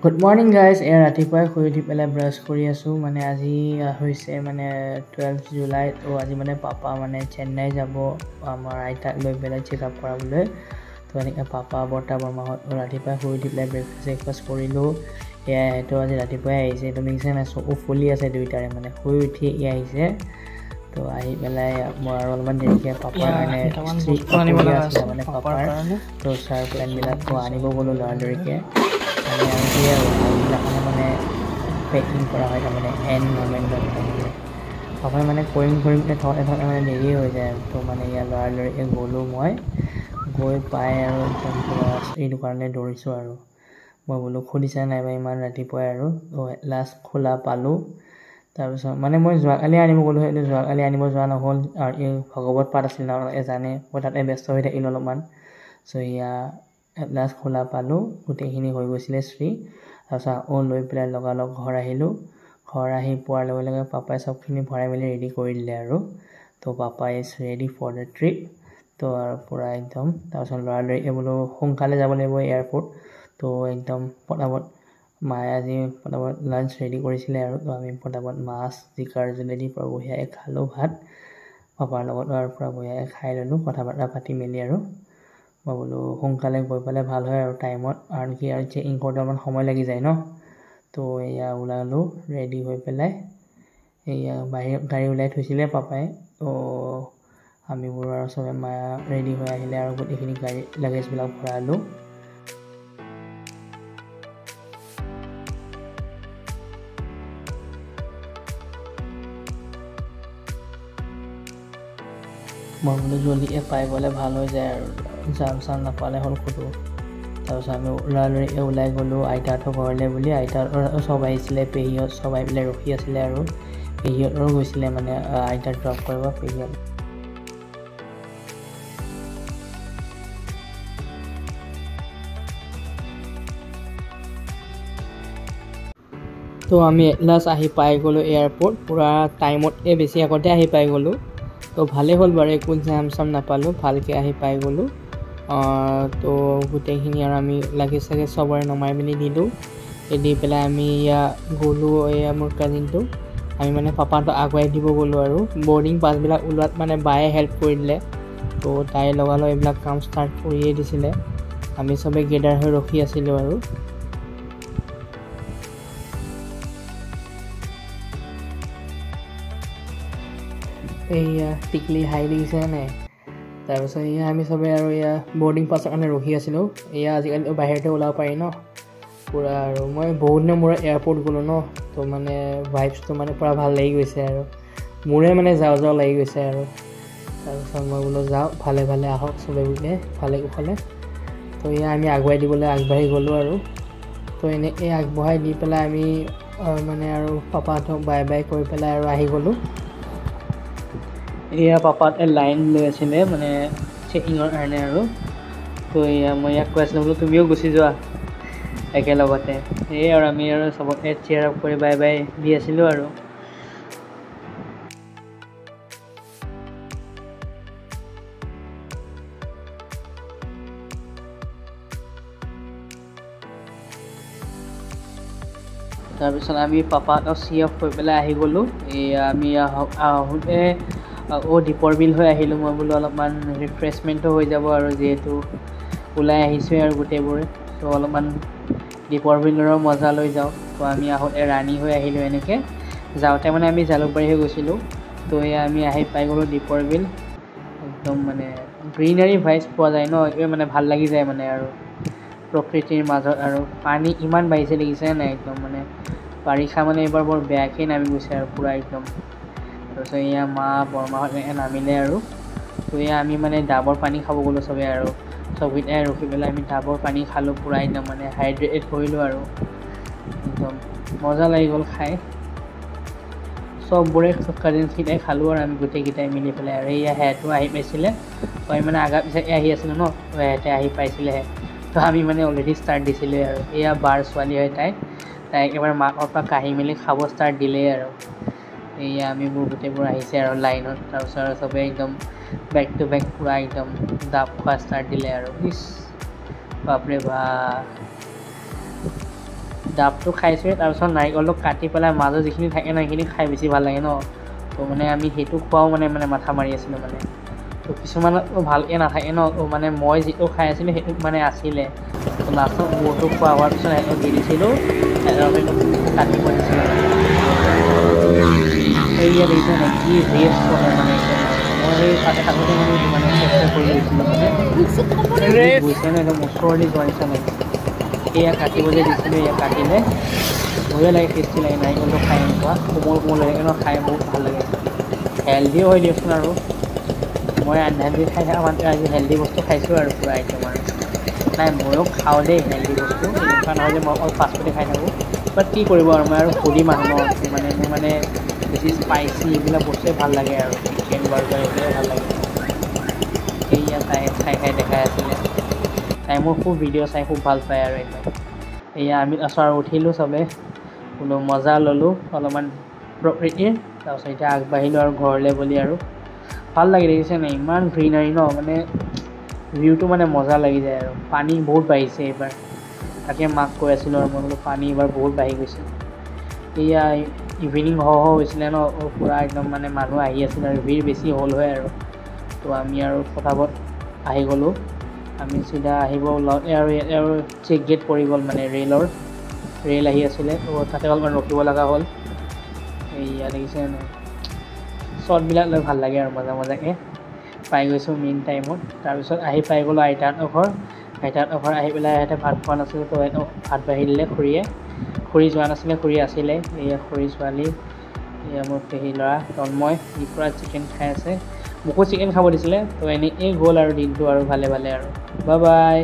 Good morning guys, এয়া ৰাতিপুৱাই শুই উঠি পেলাই ব্ৰাছ কৰি আছো মানে আজি হৈছে মানে 12 জুলাই তো আজি মানে পাপা মানে চেন্নাই যাব আমাৰ আইতা লৈ পেলাই চেকআপ কৰাবলৈ তো এনেকৈ পাপা বৰ্তা বৰমাহত ৰাতিপুৱাই শুই উঠি পেলাই ব্ৰেকফাষ্ট কৰিলো এয়া তো আজি ৰাতিপুৱাই আহিছে তো মিক্সে না চকু ফুলি আছে দুইটাৰে মানে শুই উঠি এয়া আহিছে তো আহি পেলাই মই আৰু অলপমান দেৰিকৈ পাপাৰ কাৰণে আনিব লগা আছে মানে পাপাৰ তো চাৰ প্লেনবিলাক আনিব গ'লো লৰালৰিকৈ মানে পেকিং কৰা হয় তাৰমানে এন মমেণ্টত তাৰমানে পাপাই মানে কৰিম থওঁতে মানে দেৰি হৈ যায় তো মানে ইয়াৰ লৰালৰিকৈ গ'লোঁ মই গৈ পাই আৰু একদম পূৰা এইটো কাৰণে দৌৰিছোঁ আৰু মই বোলো খুলিছে নাইবা ইমান ৰাতিপুৱাই আৰু তো লাষ্ট খোলা পালোঁ তাৰপিছত মানে মই যোৱাকালি আনিব গ'লোঁ সেইটো যোৱাকালি আনিব যোৱা নহ'ল আৰু এই ভগৱত পাঠ আছিল আপোনালোকে জানে মই তাতে ব্যস্ত হৈ থাকিলোঁ অলপমান চ' এয়া লাষ্ট খোলা পালোঁ গোটেইখিনি হৈ গৈছিলে শ্ৰী তাৰপিছত লৈ পেলাই লগালগ ঘৰ আহিলোঁ ঘৰ আহি পোৱাৰ লগে লগে পাপাই চবখিনি ভৰাই মেলি ৰেডি কৰি দিলে আৰু তো Papai is ready for the trip তো আৰু পূৰা একদম তাৰপিছত লৰালৰিকৈ বোলো সোনকালে যাব লাগিব এয়াৰপৰ্ট তো একদম পটাপট মায়ে আজি পটাপট লাঞ্চ ৰেডি কৰিছিলে আৰু তো আমি পটাপট মাছ জিকাৰ জুলেদি পৰা বঢ়িয়াকৈ খালোঁ ভাত পাপাৰ লগত আৰু পূৰা বঢ়িয়াকৈ খাই ল'লোঁ কথা বতৰা পাতি মেলি আৰু মই বোলো সোনকালে গৈ পেলাই ভাল হয় আৰু টাইমত আৰু কি আৰু চেকিং কৰোঁতে অলপমান সময় লাগি যায় ন তো এয়া ওলালোঁ ৰেডি হৈ পেলাই এয়া বাহিৰত গাড়ী ওলাই থৈছিলে পাপাই তো আমিবোৰ আৰু চবে মায়া ৰেডি হৈ আহিলে আৰু গোটেইখিনি গাড়ী লাগেজবিলাক ভৰালোঁ মই বোলো জলদিকৈ পাই গ'লে ভাল হৈ যায় আৰু জাম চাম নাপালে হ'ল সোধোঁ তাৰপিছত আমি লৰালৰিকৈ ওলাই গ'লোঁ আইতাহঁতৰ ঘৰলৈ বুলি আইতাহঁতৰ চব আহিছিলে পেহীহঁত চব আহি পেলাই ৰখি আছিলে আৰু পেহীহঁতৰো গৈছিলে মানে আইতাক ড্ৰপ কৰিব পেহীহঁত তো আমি লাষ্ট আহি পাই গ'লোঁ এয়াৰপৰ্ট পূৰা টাইমতকৈ বেছি আগতে আহি পাই গ'লোঁ তো ভালেই হ'ল বাৰু একো জাম চাম নাপালোঁ ভালকৈ আহি পাই গ'লোঁ তো গোটেইখিনি আৰু আমি লাগেজ চাগেজ চবৰে নমাই মেলি দিলোঁ দি পেলাই আমি গ'লোঁ এয়া মোৰ কাজিনটো আমি মানে পাপাহঁতক আগুৱাই দিব গ'লোঁ আৰু বৰ্ডিং পাছবিলাক ওলোৱাত মানে বায়ে হেল্প কৰি দিলে তো তাই লগালগ এইবিলাক কাম ষ্টাৰ্ট কৰিয়ে দিছিলে আমি চবেই গেডাৰ হৈ ৰখি আছিলোঁ আৰু এয়া টিকলি হাই দেখিছে নাই তাৰপিছত এয়া আমি চবেই আৰু এয়া বৰ্ডিং পাছৰ কাৰণে ৰখি আছিলোঁ এয়া আজিকালিতো বাহিৰতে ওলাব পাৰি ন পূৰা আৰু মই বহুত দিনৰ মূৰত এয়াৰপৰ্ট গ'লোঁ ন তো মানে ভাইবছটো মানে পূৰা ভাল লাগি গৈছে আৰু মোৰে মানে যাওঁ লাগি গৈছে আৰু তাৰপিছত মই বোলো যাওঁ ভালে ভালে আহক চবে বোলে ভালে কুশলে তো এয়া আমি আগুৱাই দিবলৈ আগবাঢ়ি গ'লোঁ আৰু তো এনেকৈ আগবঢ়াই দি পেলাই আমি মানে আৰু পাপাহঁতক বাই বাই কৰি পেলাই আৰু আহি গ'লোঁ এয়া পাপাত লাইন লৈ আছিলে মানে চেকিঙৰ কাৰণে আৰু তো এয়া মই ইয়াক কৈ আছিলোঁ বোলো তুমিও গুচি যোৱা একেলগতে সেয়ে আৰু আমি আৰু চবকে চেয়াৰ আপ কৰি বাই বাই দি আছিলোঁ আৰু তাৰপিছত আমি পাপাহঁতক চি অফ কৰি পেলাই আহি গ'লোঁ এয়া আমি আহোঁতে দীপৰ বিল হৈ আহিলোঁ মই বোলো অলপমান ৰিফ্ৰেছমেণ্টো হৈ যাব আৰু যিহেতু ওলাই আহিছোঁৱে আৰু গোটেইবোৰে তো অলপমান দীপৰ বিলৰো মজা লৈ যাওঁ তো আমি আহোঁতে ৰাণী হৈ আহিলোঁ এনেকৈ যাওঁতে মানে আমি জালুকবাৰী হৈ গৈছিলোঁ তো এয়া আমি আহি পাই গ'লোঁ দীপৰ বিল একদম মানে গ্ৰীনাৰী ভাইবছ পোৱা যায় ন এইটোৱে মানে ভাল লাগি যায় মানে আৰু প্ৰকৃতিৰ মাজত আৰু পানী ইমান বাঢ়িছে দেখিছে নাই একদম মানে বাৰিষা মানে এইবাৰ বৰ বেয়াকৈ নামি গৈছে আৰু পূৰা একদম তাৰপিছত এয়া মা বৰমাহঁত নামিলে আৰু তো এয়া আমি মানে ডাবৰ পানী খাব গ'লোঁ চবেই আৰু চবকেইটাই ৰখি পেলাই আমি ডাবৰ পানী খালোঁ পূৰা একদম মানে হাইড্ৰেট কৰিলোঁ আৰু একদম মজা লাগি গ'ল খাই চববোৰে কাজিনছকেইটাই খালোঁ আৰু আমি গোটেইকেইটাই মিলি পেলাই আৰু এয়া সেহেঁতো আহি পাইছিলে তো আমি মানে আগা পিছাকৈ আহি আছিলোঁ ন তো সেহেঁতে আহি পাইছিলেহে তো আমি মানে অলৰেডি ষ্টাৰ্ট দিছিলোঁ আৰু এয়া বাৰ ছোৱালী হয় তাই একেবাৰে মাকৰ পৰা কাঢ়ি মেলি খাব ষ্টাৰ্ট দিলেই আৰু এয়া আমিবোৰ গোটেইবোৰ আহিছে আৰু লাইনত তাৰপিছত আৰু চবেই একদম বেক টু বেক পূৰা একদম ডাব খোৱা ষ্টাৰ্ট দিলে আৰু ইছ বাপৰে বাপ ডাবটো খাইছোৱে তাৰপিছত নাৰিকলটো কাটি পেলাই মাজত যিখিনি থাকে ন সেইখিনি খাই বেছি ভাল লাগে ন তো মানে আমি সেইটো খোৱাও মানে মাথা মাৰি আছিলোঁ মানে তো কিছুমানত ভালকৈ নাথাকে ন তো মানে মই যিটো খাই আছিলোঁ সেইটো মানে আছিলে তো লাষ্টত মোৰটো খোৱা হোৱাৰ পিছত সিহঁতক দি দিছিলোঁ কাটি কৰিছিলোঁ এয়া দেখিছে মানে কি ৰেষ্ট কৰে মানে মই সেই তাতে থাকোঁতে মানে চেষ্টা কৰি লৈছিলোঁ মানে বুজিছে ন একদম ওচৰলৈ যোৱা নিচিনা লাগিছে এয়া কাটিব যে দিছিলোঁ এয়া কাটিলে বঢ়িয়া লাগে টেষ্টি লাগে নাৰিকলটো খাই এনেকুৱা কোমল কোমল লাগে ন খাই বহুত ভাল লাগে হেল্ডিও হয় দিয়কচোন আৰু মই আনহেল্ডি খাই থকা মানুহটো আজি হেল্ডি বস্তু খাইছোঁ আৰু পূৰা একদম আৰু নাই ময়ো খাওঁ দেই হেল্ডি বস্তু এনেকুৱা নহয় যে মই অকল ফাষ্টফুডে খাই থাকোঁ বাট কি কৰিব আৰু মই আৰু ফুডি মানুহ ন মানে মোৰ মানে বেছি স্পাইচি এইবিলাক বস্তুৱে ভাল লাগে আৰু চিকেন বাৰ্গাৰ এইবিলাকে ভাল লাগে সেয়া তাই খাই দেখাই আছিলে তাই মোৰ খুব ভিডিঅ' চাই খুব ভাল পায় আৰু একদম এয়া আমি আছোঁ আৰু উঠিলোঁ চবে বোলো মজা ল'লোঁ অলপমান প্ৰকৃতিৰ তাৰপিছত এতিয়া আগবাঢ়িলোঁ আৰু ঘৰলৈ বুলি আৰু ভাল লাগি দেখিছে নাই ইমান গ্ৰীনাৰী ন মানে ভিউটো মানে মজা লাগি যায় আৰু পানী বহুত বাঢ়িছে এইবাৰ তাকে মাক কৈ আছিলোঁ আৰু মই বোলো পানী এইবাৰ বহুত বাঢ়ি গৈছে এয়া ইভিনিং হৈছিলে ন পূৰা একদম মানে মানুহ আহি আছিল আৰু ভিৰ বেছি হ'ল হয় আৰু তো আমি আৰু ফটাফট আহি গ'লোঁ আমি চিধা আহিব ওলাওঁতে আৰু ইয়াতে আৰু চেক গেট পৰি গ'ল মানে ৰেল আহি আছিলে তো তাতে অলপমান ৰখিব লগা হ'ল এয়া দেখিছে নাই শ্বটবিলাক লৈ ভাল লাগে আৰু মজাকৈ পাই গৈছোঁ মেইন টাইমত তাৰপিছত আহি পাই গ'লোঁ আইতাহঁতৰ ঘৰ আহি পেলাই সিহঁতে ভাত খোৱা নাছিলে তো ভাত বাঢ়ি দিলে খুৰী যোৱা নাছিলে খুৰী আছিলে এয়া খুৰী ছোৱালী এয়া মোৰ পেহী ল'ৰা তন্ময় সি পূৰা চিকেন খাই আছে মোকো চিকেন খাব দিছিলে তো এনেকৈ গ'ল আৰু দিনটো আৰু ভালে আৰু বাই বাই